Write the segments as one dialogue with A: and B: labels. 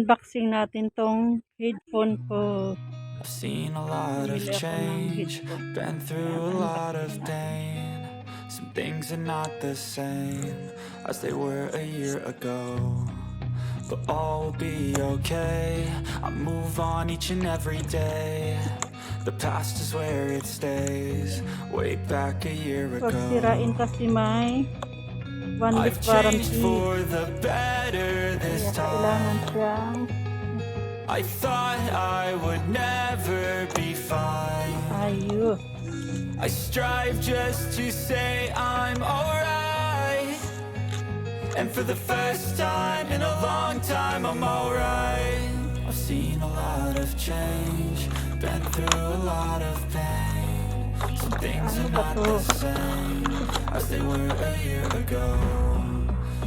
A: i-unboxing natin tong headphone ko.
B: I've seen a lot of change, been through a lot of pain. Some things are not the same as they were a year ago, but all will be okay. I move on each and every day. The past is where it stays, way back a year ago.
A: Pag sirain kasi may 1 week
B: I've changed
A: warranty.
B: for the better this
A: Kaya kailangan
B: time.
A: siyang
B: I thought I would never be fine.
A: ayos.
B: I strive just to say I'm alright, and for the first time in a long time I'm alright. I've seen a lot of change, been through a lot of pain. Some things are not the same as they were a year ago,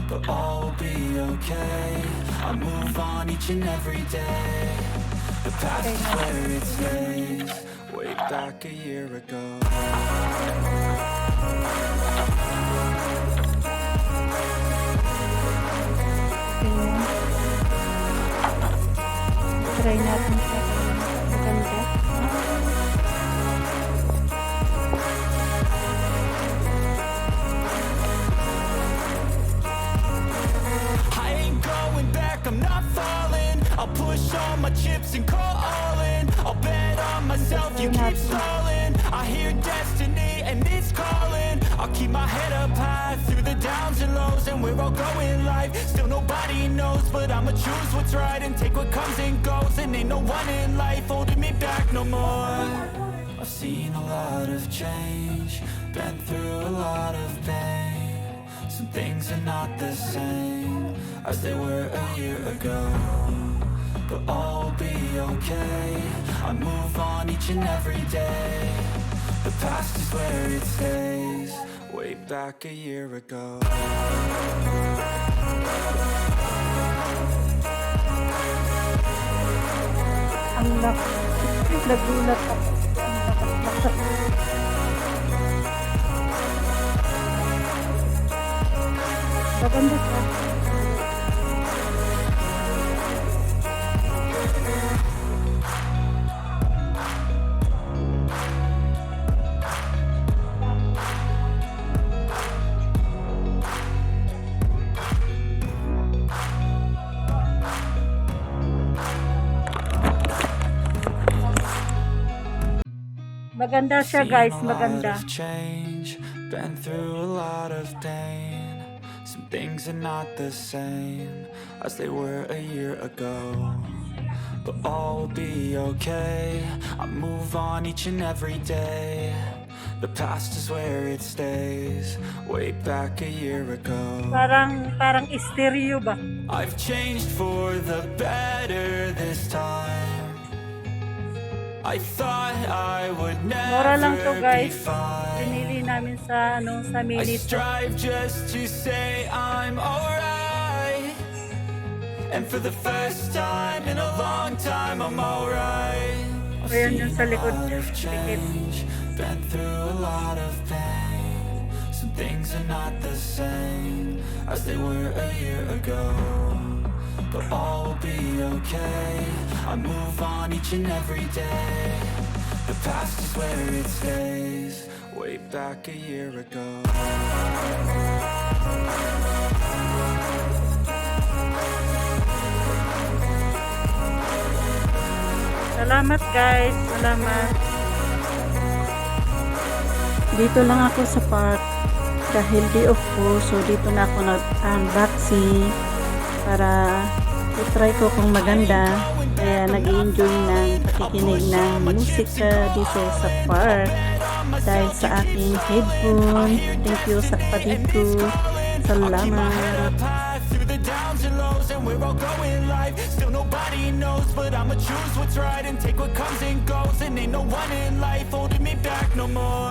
B: but all will be okay. I move on each and every day. The past is where it stays, way back a year ago.
A: Try natin siya. Maganda.
B: I ain't going back, I'm not falling. I'll push all my chips and call all in. I'll bet on myself, you keep stalling. I hear destiny and it's calling. I'll keep my head up high through the downs and lows, and we're all going life. Still nobody knows, but I'ma choose what's right and take what comes and goes. And ain't no one in life holding me back no more. I've seen a lot of change, been through a lot of pain. Some things are not the same as they were a year ago, but all will be okay. I move on each and every day. The past is where it stays, way back a year ago.
A: Ang lakas. Nagulat ako. Ang lakas. Maganda siya. Maganda siya guys, maganda.
B: Change, been through a lot of pain. Some things are not the same as they were a year ago, but all will be okay. I move on each and every day. The past is where it stays, way back a year ago.
A: Parang stereo ba?
B: I've changed for the better this time. I thought I would
A: Mura lang to
B: never be
A: guys.
B: fine.
A: Pinili namin sa
B: I
A: miniso.
B: strive just to say I'm alright, and for the first time in a long time I'm alright.
A: Ayan yung sa likod.
B: Change, been through a lot of pain. Some things are not the same as they were a year ago, but all will be okay. I move on each and every day. The past is where it stays, way back a year ago.
A: Salamat guys, salamat. Dito lang ako sa park dahil day off ko, so dito na ako nag-unboxing para i-try ko kung maganda. Kaya nag-enjoy ng pakikinig ng musika dito sa park dahil sa aking headphone. Thank you sa kapatid ko. Salamat. We're all going live, still nobody knows, but I'ma choose what's right and take what comes and goes, and ain't no one in life holding me back no more.